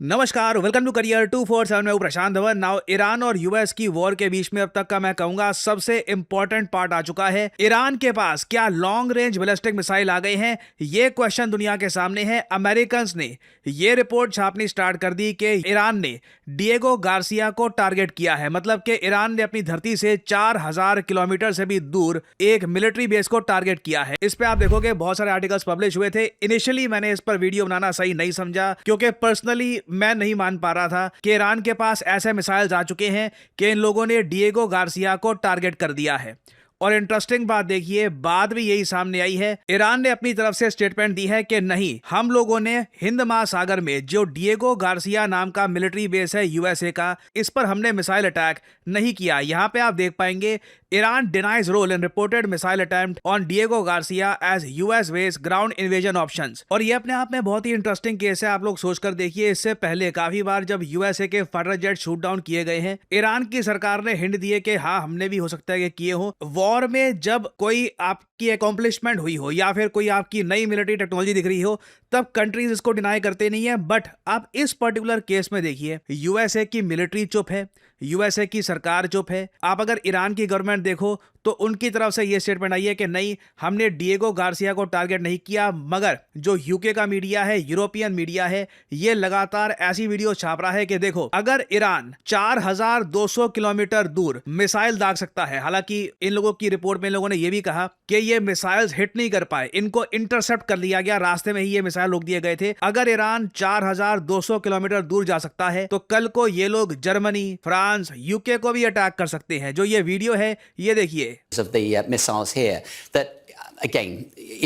नमस्कार, welcome to career 247 में हूं प्रशांत धवन। नाउ ईरान और यूएस की वॉर के बीच में अब तक का मैं कहूंगा सबसे इंपॉर्टेंट पार्ट आ चुका है। ईरान के पास क्या लॉन्ग रेंज बैलिस्टिक मिसाइल आ गए हैं, ये क्वेश्चन दुनिया के सामने है। अमेरिकन्स ने ये रिपोर्ट छापनी स्टार्ट कर दी कि ईरान ने डिएगो गार्सिया को टारगेट किया है। मतलब कि ईरान ने अपनी धरती से 4000 किलोमीटर से भी दूर एक मिलिट्री बेस को टारगेट किया है। इस पे आप देखोगे बहुत सारे आर्टिकल्स पब्लिश हुए थे। इनिशियली मैंने इस पर वीडियो बनाना सही नहीं समझा, क्योंकि पर्सनली मैं नहीं मान पा रहा था कि ईरान के पास ऐसे मिसाइल्स आ चुके हैं कि इन लोगों ने डिएगो गार्सिया को टारगेट कर दिया है। और इंटरेस्टिंग बात देखिए, बाद भी यही सामने आई है। ईरान ने अपनी तरफ से स्टेटमेंट दी है कि नहीं, हम लोगों ने हिंद महासागर में जो डिएगो गार्सिया नाम का मिलिट्री बेस है यूएसए का, इस पर हमने मिसाइल अटैक नहीं किया। यहां पे आप देख पाएंगे Iran denies role in reported missile attempt on Diego Garcia as US base ground invasion options. और ये अपने आप में बहुत ही इंटरेस्टिंग केस है। आप लोग सोचकर देखिए, इससे पहले काफी बार जब यूएसए के फाइटर जेट शूट डाउन किए गए हैं, ईरान की सरकार ने हिंट दिए कि हाँ, हमने भी हो सकता है कि किए हो। वॉर में जब कोई आपकी अकॉम्प्लिशमेंट हुई हो या फिर कोई आपकी नई मिलिट्री टेक्नोलॉजी दिख रही हो, तब कंट्रीज इसको डिनाई करते नहीं है। बट आप इस पर्टिकुलर केस में देखिए, यूएसए की मिलिट्री चुप है, यूएसए की सरकार चुप है। आप अगर ईरान की गवर्नमेंट देखो तो उनकी तरफ से यह स्टेटमेंट आई है कि नहीं, हमने डिएगो गार्सिया को टारगेट नहीं किया। मगर जो यूके का मीडिया है, यूरोपियन मीडिया है, ये लगातार ऐसी वीडियो छाप रहा है कि देखो, अगर ईरान 4200 किलोमीटर दूर मिसाइल दाग सकता है। हालांकि इन लोगों की रिपोर्ट में इन लोगों ने यह भी कहा कि ये मिसाइल्स हिट नहीं कर पाए, इनको इंटरसेप्ट कर लिया गया, रास्ते में ही ये मिसाइल रोक दिए गए थे। अगर ईरान 4200 किलोमीटर दूर जा सकता है तो कल को ये लोग जर्मनी, फ्रांस, यूके को भी अटैक कर सकते हैं। जो ये वीडियो है, ये देखिए। Of the missiles here, that again,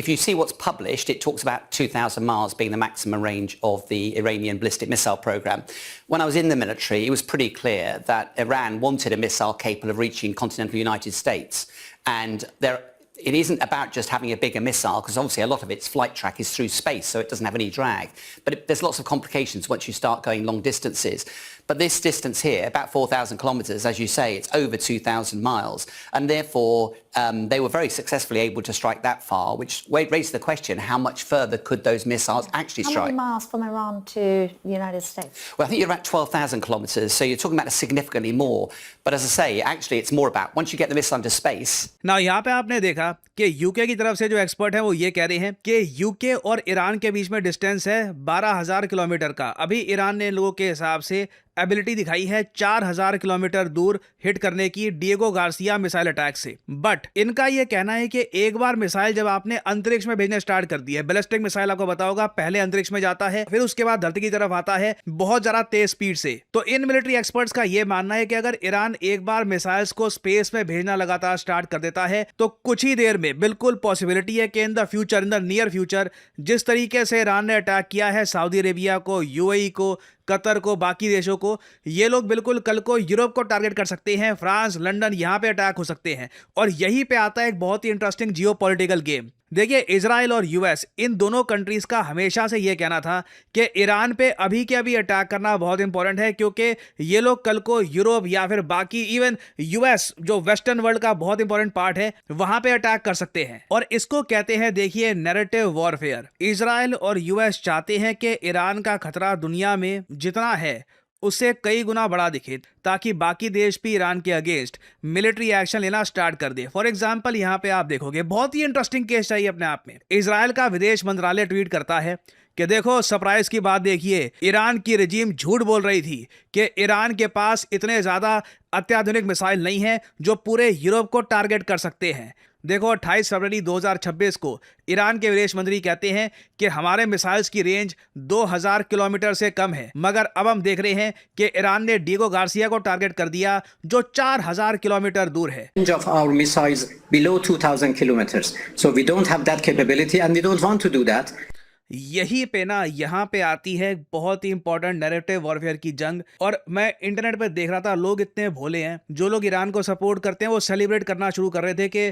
if you see what's published, it talks about 2,000 miles being the maximum range of the Iranian ballistic missile program. When I was in the military, it was pretty clear that Iran wanted a missile capable of reaching continental United States, and it isn't about just having a bigger missile, because obviously a lot of its flight track is through space, so it doesn't have any drag. But there's lots of complications once you start going long distances. But this distance here, about 4,000 kilometers, as you say, it's over 2,000 miles. And therefore, they were very successfully able to strike that far, which raises the question, how much further could those missiles actually strike? How many miles from Iran to the United States? Well, I think you're about 12,000 kilometers, so you're talking about significantly more. But as I say, actually, it's more about once you get the missile into space. Now, यहाँ पे आपने देखा कि UK की तरफ से जो expert है वो ये कह रहे हैं कि यूके और ईरान के बीच में डिस्टेंस है 12,000 किलोमीटर का। अभी ईरान ने लोगों के हिसाब से एबिलिटी दिखाई है 4000 किलोमीटर दूर हिट करने की डिएगो गार्सिया मिसाइल अटैक से। बट इनका यह कहना है कि एक बार मिसाइल जब आपने अंतरिक्ष में भेजना स्टार्ट कर दिया है, बैलिस्टिक मिसाइल आपको बताया होगा, पहले अंतरिक्ष में जाता है, फिर उसके बाद धरती की तरफ आता है बहुत ज्यादा तेज स्पीड से। तो इन मिलिट्री एक्सपर्ट्स का यह मानना है कि अगर ईरान एक बार मिसाइल्स को स्पेस में भेजना लगातार स्टार्ट कर देता है तो कुछ ही देर में बिल्कुल पॉसिबिलिटी है कि इन द नियर फ्यूचर, जिस तरीके से ईरान ने अटैक किया है सऊदी अरेबिया को, यूएई को, कतर को, बाकी देशों को, ये लोग बिल्कुल कल को यूरोप को टारगेट कर सकते हैं, फ्रांस, लंदन, यहां पे अटैक हो सकते हैं। और यहीं पे आता है एक बहुत ही इंटरेस्टिंग जियोपॉलिटिकल गेम। देखिए, इजराइल और यूएस, इन दोनों कंट्रीज का हमेशा से यह कहना था कि ईरान पे अभी के अभी अटैक करना बहुत इंपॉर्टेंट है, क्योंकि ये लोग कल को यूरोप या फिर बाकी इवन यूएस जो वेस्टर्न वर्ल्ड का बहुत इंपॉर्टेंट पार्ट है, वहां पे अटैक कर सकते हैं। और इसको कहते हैं, देखिए, नैरेटिव वॉरफेयर। इजराइल और यूएस चाहते हैं कि ईरान का खतरा दुनिया में जितना है उससे कई गुना बड़ा दिखे, ताकि बाकी देश भी ईरान के अगेंस्ट मिलिट्री एक्शन लेना स्टार्ट कर दे। फॉर एग्जांपल, यहां पे आप देखोगे बहुत ही इंटरेस्टिंग केस चाहिए अपने आप में। इजराइल का विदेश मंत्रालय ट्वीट करता है कि देखो, सरप्राइज की बात देखिए, ईरान की रजीम झूठ बोल रही थी कि ईरान के पास इतने ज्यादा अत्याधुनिक मिसाइल नहीं है जो पूरे यूरोप को टारगेट कर सकते हैं। देखो, 28 फरवरी 2026 को ईरान के विदेश मंत्री कहते हैं कि हमारे मिसाइल्स की रेंज 2000 किलोमीटर से कम है। मगर अब हम देख रहे हैं कि ईरान ने डिएगो गार्सिया को टारगेट कर दिया जो 4000 किलोमीटर दूर है। Range of our missiles below 2000 kilometers. So we don't have that capability and we don't want to do that. यही पे ना, यहाँ पे आती है बहुत ही इंपॉर्टेंट नैरेटिव वॉरफेयर की जंग। और मैं इंटरनेट पे देख रहा था, लोग इतने भोले हैं, जो लोग ईरान को सपोर्ट करते हैं वो सेलिब्रेट करना शुरू कर रहे थे कि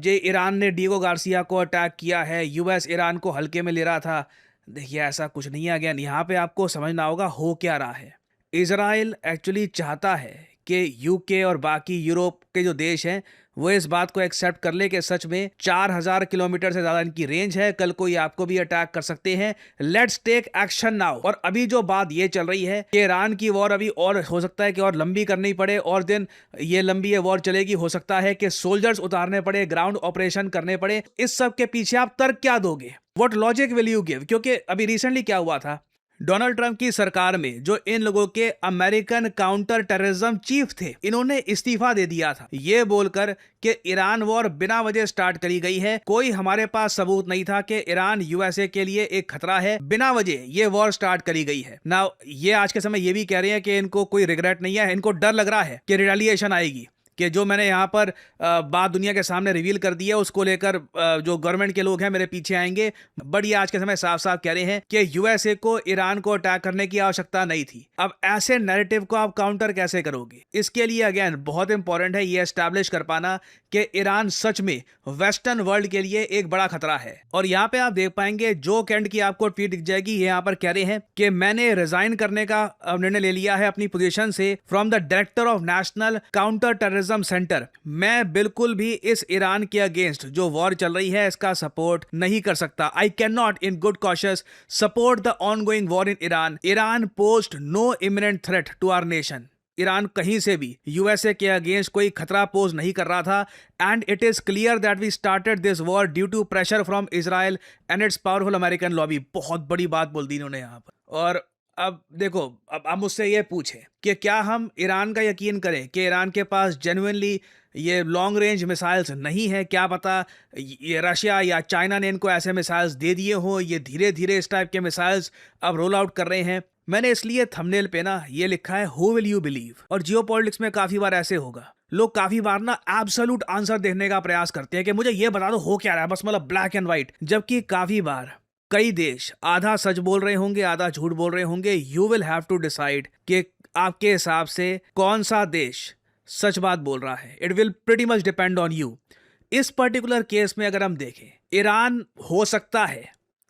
जे ईरान ने डिएगो गार्सिया को अटैक किया है, यूएस ईरान को हल्के में ले रहा था। देखिए, ऐसा कुछ नहीं है। अगेन, यहाँ पे आपको समझना होगा हो क्या रहा है। इजराइल एक्चुअली चाहता है कि यूके और बाकी यूरोप के जो देश हैं वो इस बात को एक्सेप्ट कर ले कि सच में 4000 किलोमीटर से ज्यादा इनकी रेंज है, कल कोई आपको भी अटैक कर सकते हैं। Let's take action now. और अभी जो बात ये चल रही है कि ईरान की वॉर अभी और हो सकता है कि और लंबी करनी पड़े, और दिन ये लंबी ये वॉर चलेगी, हो सकता है कि सोल्जर्स उतारने पड़े, ग्राउंड ऑपरेशन करने पड़े। इस सब के पीछे आप तर्क क्या दोगे? What logic will you give? क्योंकि अभी रिसेंटली क्या हुआ था, डोनाल्ड ट्रंप की सरकार में जो इन लोगों के अमेरिकन काउंटर टेररिज्म चीफ थे, इन्होंने इस्तीफा दे दिया था ये बोलकर कि ईरान वॉर बिना वजह स्टार्ट करी गई है। कोई हमारे पास सबूत नहीं था कि ईरान यूएसए के लिए एक खतरा है, बिना वजह ये वॉर स्टार्ट करी गई है ना। ये आज के समय ये भी कह रहे हैं कि इनको कोई रिग्रेट नहीं है, इनको डर लग रहा है कि रिटेलिएशन आएगी, कि जो मैंने यहाँ पर बात दुनिया के सामने रिवील कर दी है उसको लेकर जो गवर्नमेंट के लोग हैं मेरे पीछे आएंगे। बट ये आज के समय साफ साफ कह रहे हैं कि यूएसए को ईरान को अटैक करने की आवश्यकता नहीं थी। अब ऐसे नैरेटिव को आप काउंटर कैसे करोगे? इसके लिए अगेन बहुत इंपॉर्टेंट है ये एस्टैब्लिश कर पाना कि ईरान सच में वेस्टर्न वर्ल्ड के लिए एक बड़ा खतरा है। और यहाँ पे आप देख पाएंगे जो कैंट की आपको ट्वीट दिख जाएगी, ये यहाँ पर कह रहे हैं कि मैंने रिजाइन करने का निर्णय ले लिया है अपनी पोजीशन से from the director of national counter terrorism centre. मैं बिल्कुल भी इस ईरान के अगेंस्ट जो वॉर चल रही है इसका सपोर्ट नहीं कर सकता। I can not in good कॉशियस support the ongoing war in Iran. Iran post no imminent threat to our nation. Iran कहीं से भी यूएसए के अगेंस्ट कोई खतरा पोज नहीं कर रहा था, and it is clear that we started this war due to pressure from Israel and its powerful American lobby. बहुत बड़ी बात बोल दी इन्होंने यहाँ पर। और अब देखो, अब आप मुझसे ये पूछें कि क्या हम ईरान का यकीन करें कि ईरान के पास जेन्युइनली ये लॉन्ग रेंज मिसाइल्स नहीं है? क्या पता ये रशिया या चाइना ने इनको ऐसे मिसाइल्स दे दिए हो, ये धीरे धीरे इस टाइप के मिसाइल्स अब रोल आउट कर रहे हैं। मैंने इसलिए थंबनेल पे ना ये लिखा है हु विल यू बिलीव। और जियोपॉलिटिक्स में काफी बार ऐसे होगा, लोग काफी बार ना एब्सोल्यूट आंसर देखने का प्रयास करते हैं कि मुझे ये बता दो हो क्या रहा है, बस मतलब ब्लैक एंड व्हाइट। जबकि काफी बार कई देश आधा सच बोल रहे होंगे, आधा झूठ बोल रहे होंगे। You will have to decide कि आपके हिसाब से कौन सा देश सच बात बोल रहा है। It will pretty much depend on you. इस पर्टिकुलर केस में अगर हम देखें, ईरान हो सकता है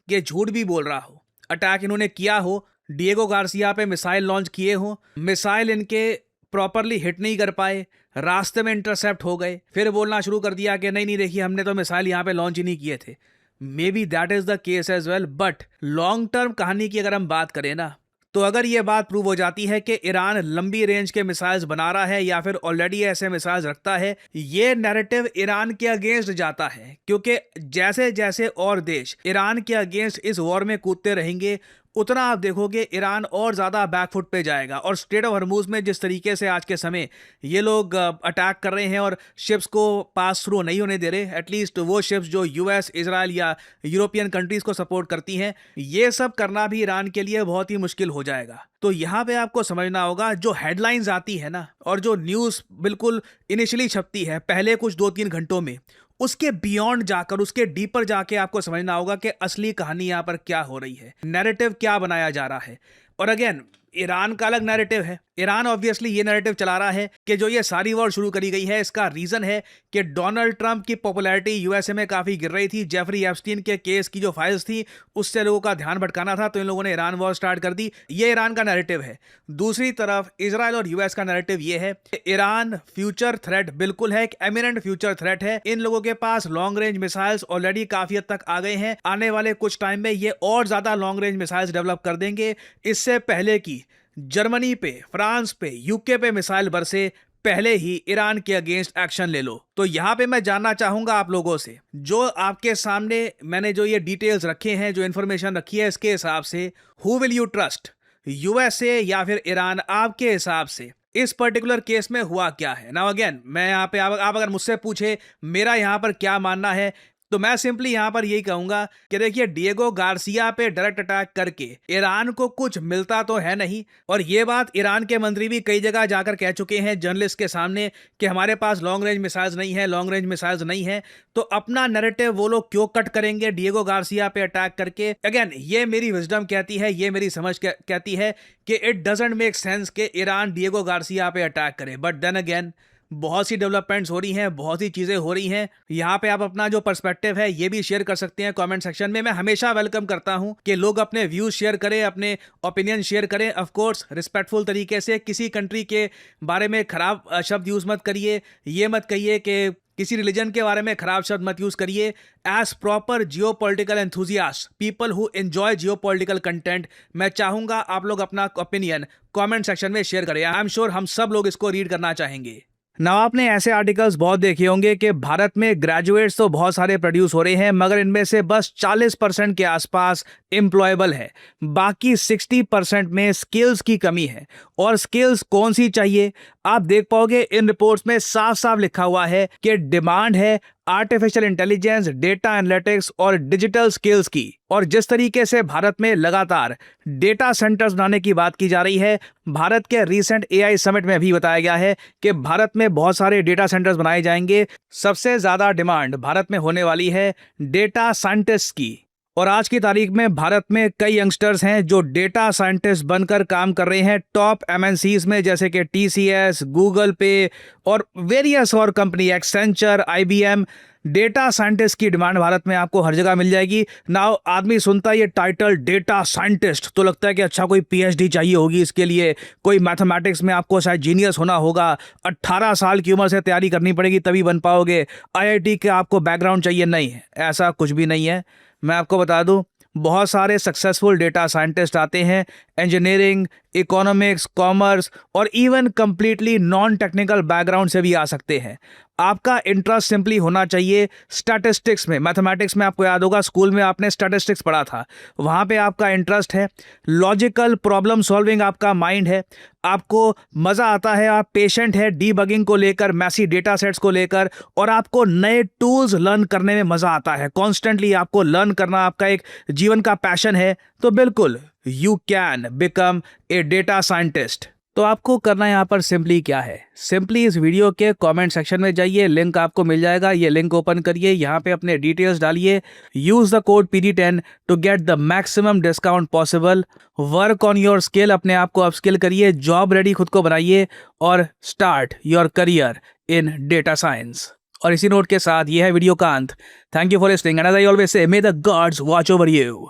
कि झूठ भी बोल रहा हो, अटैक इन्होंने किया हो, डिएगो गार्सिया पे मिसाइल लॉन्च किए हो, मिसाइल इनके प्रॉपरली हिट नहीं कर पाए, रास्ते में इंटरसेप्ट हो गए, फिर बोलना शुरू कर दिया कि नहीं नहीं देखिए हमने तो मिसाइल यहाँ पे लॉन्च ही नहीं किए थे। Maybe that is the case as well. But long term कहानी की अगर हम बात करें ना, तो अगर ये बात प्रूव हो जाती है कि ईरान लंबी रेंज के मिसाइल्स बना रहा है या फिर ऑलरेडी ऐसे मिसाइल्स रखता है, ये नैरेटिव ईरान के अगेंस्ट जाता है। क्योंकि जैसे जैसे और देश ईरान के अगेंस्ट इस वॉर में कूदते रहेंगे, उतना आप देखोगे ईरान और ज़्यादा बैकफुट पे जाएगा। और स्ट्रेट ऑफ हॉर्मुज़ में जिस तरीके से आज के समय ये लोग अटैक कर रहे हैं और शिप्स को पास थ्रू नहीं होने दे रहे, एटलीस्ट वो शिप्स जो यूएस, इजराइल या यूरोपियन कंट्रीज़ को सपोर्ट करती हैं, ये सब करना भी ईरान के लिए बहुत ही मुश्किल हो जाएगा। तो यहाँ पे आपको समझना होगा, जो हेडलाइंस आती है ना और जो न्यूज़ बिल्कुल इनिशियली छपती है पहले कुछ 2-3 घंटों में, उसके बियॉन्ड जाकर, उसके डीपर जाके आपको समझना होगा कि असली कहानी यहाँ पर क्या हो रही है, नैरेटिव क्या बनाया जा रहा है। और अगेन ईरान का अलग नैरेटिव है। ईरान ऑब्वियसली ये नैरेटिव चला रहा है कि जो ये सारी वॉर शुरू करी गई है इसका रीजन है कि डोनाल्ड ट्रंप की पॉपुलैरिटी यूएसए में काफी गिर रही थी। जेफरी एप्स्टीन के केस की जो फाइल्स थी उससे लोगों का ध्यान भटकाना था, तो इन लोगों ने ईरान वॉर स्टार्ट कर दी। ये ईरान का नैरेटिव है। दूसरी तरफ इजराइल और यूएस का नैरेटिव ये है कि ईरान फ्यूचर थ्रेट बिल्कुल है, एक एमिनेंट फ्यूचर थ्रेट है। इन लोगों के पास लॉन्ग रेंज मिसाइल्स ऑलरेडी काफी हद तक आ गए हैं, आने वाले कुछ टाइम में ये और ज्यादा लॉन्ग रेंज मिसाइल्स डेवलप कर देंगे। इससे पहले की जर्मनी पे, फ्रांस पे, यूके पे मिसाइल बरसे, पहले ही ईरान के अगेंस्ट एक्शन ले लो। तो यहां पे मैं जानना चाहूंगा आप लोगों से, जो आपके सामने मैंने जो ये डिटेल्स रखे हैं, जो इन्फॉर्मेशन रखी है, इसके हिसाब से who will you trust, USA या फिर ईरान? आपके हिसाब से इस पर्टिकुलर केस में हुआ क्या है? नाउ अगेन मैं यहाँ पे आप अगर मुझसे पूछे मेरा यहाँ पर क्या मानना है, तो मैं सिंपली यहां पर यही कहूंगा कि देखिए, डिएगो गार्सिया पे डायरेक्ट अटैक करके ईरान को कुछ मिलता तो है नहीं। और ये बात ईरान के मंत्री भी कई जगह जाकर कह चुके हैं जर्नलिस्ट के सामने कि हमारे पास लॉन्ग रेंज मिसाइल्स नहीं है, लॉन्ग रेंज मिसाइल्स नहीं है। तो अपना नैरेटिव वो लोग क्यों कट करेंगे डिएगो गार्सिया पे अटैक करके? अगेन ये मेरी विजडम कहती है, ये मेरी समझ कहती है कि इट डजंट मेक सेंस कि ईरान डिएगो गार्सिया पे अटैक करे। बट देन अगेन बहुत सी डेवलपमेंट्स हो रही हैं, बहुत सी चीज़ें हो रही हैं। यहाँ पे आप अपना जो पर्सपेक्टिव है ये भी शेयर कर सकते हैं कमेंट सेक्शन में। मैं हमेशा वेलकम करता हूँ कि लोग अपने व्यूज़ शेयर करें, अपने ओपिनियन शेयर करें। ऑफ कोर्स रिस्पेक्टफुल तरीके से, किसी कंट्री के बारे में खराब शब्द यूज़ मत करिए। ये मत कहिए कि किसी रिलीजन के बारे में खराब शब्द मत यूज करिए। As proper geo political enthusiast, people who enjoy geo political content, मैं चाहूंगा आप लोग अपना ओपिनियन कमेंट सेक्शन में शेयर करें। आई एम श्योर हम सब लोग इसको रीड करना चाहेंगे। ना आपने ऐसे आर्टिकल्स बहुत देखे होंगे कि भारत में ग्रेजुएट्स तो बहुत सारे प्रोड्यूस हो रहे हैं, मगर इनमें से बस 40% के आसपास एम्प्लॉयबल है। बाकी 60% में स्किल्स की कमी है। और स्किल्स कौन सी चाहिए? आप देख पाओगे इन रिपोर्ट्स में साफ साफ लिखा हुआ है कि डिमांड है आर्टिफिशियल इंटेलिजेंस, डेटा एनालिटिक्स और डिजिटल स्किल्स की। और जिस तरीके से भारत में लगातार डेटा सेंटर्स बनाने की बात की जा रही है, भारत के रीसेंट एआई समिट में भी बताया गया है कि भारत में बहुत सारे डेटा सेंटर्स बनाए जाएंगे। सबसे ज्यादा डिमांड भारत में होने वाली है डेटा साइंटिस्ट की। और आज की तारीख में भारत में कई यंगस्टर्स हैं जो डेटा साइंटिस्ट बनकर काम कर रहे हैं टॉप एमएनसीज में, जैसे कि टीसीएस, गूगल पे और वेरियस और company, Accenture, IBM. Data scientist की डिमांड भारत में आपको हर जगह मिल जाएगी। नाउ आदमी सुनता है ये टाइटल डेटा साइंटिस्ट तो लगता है कि अच्छा कोई पीएचडी चाहिए होगी इसके लिए, कोई मैथमेटिक्स में आपको शायद जीनियस होना होगा, 18 साल की उम्र से तैयारी करनी पड़ेगी तभी बन पाओगे, आईआईटी के आपको बैकग्राउंड चाहिए। नहीं, ऐसा कुछ भी नहीं है। मैं आपको बता दूं, बहुत सारे सक्सेसफुल डेटा साइंटिस्ट आते हैं इंजीनियरिंग, इकोनॉमिक्स, कॉमर्स और even completely non technical background से भी आ सकते हैं। आपका इंटरेस्ट सिंपली होना चाहिए स्टैटिस्टिक्स में। मैथमेटिक्स में आपको याद होगा स्कूल में आपने स्टैटिस्टिक्स पढ़ा था, वहाँ पे आपका इंटरेस्ट है, लॉजिकल प्रॉब्लम सॉल्विंग आपका माइंड है, आपको मज़ा आता है, आप पेशेंट है डीबगिंग को लेकर, मैसी डेटा सेट्स को लेकर, और आपको नए टूल्स लर्न करने में मज़ा आता है। कॉन्स्टेंटली आपको लर्न करना आपका एक जीवन का पैशन है, तो बिल्कुल you can become a data scientist. तो आपको करना यहाँ पर सिंपली क्या है, सिंपली इस वीडियो के कमेंट सेक्शन में जाइए, लिंक आपको मिल जाएगा, ये लिंक ओपन करिए, यहाँ पे अपने डिटेल्स डालिए, use the code PD10 to get the maximum discount possible. Work on your skill, अपने आप को अपस्किल करिए, जॉब रेडी खुद को बनाइए और start your career in data science. और इसी नोट के साथ ये है वीडियो का अंत। Thank you for listening and as I always say, may the gods watch over you.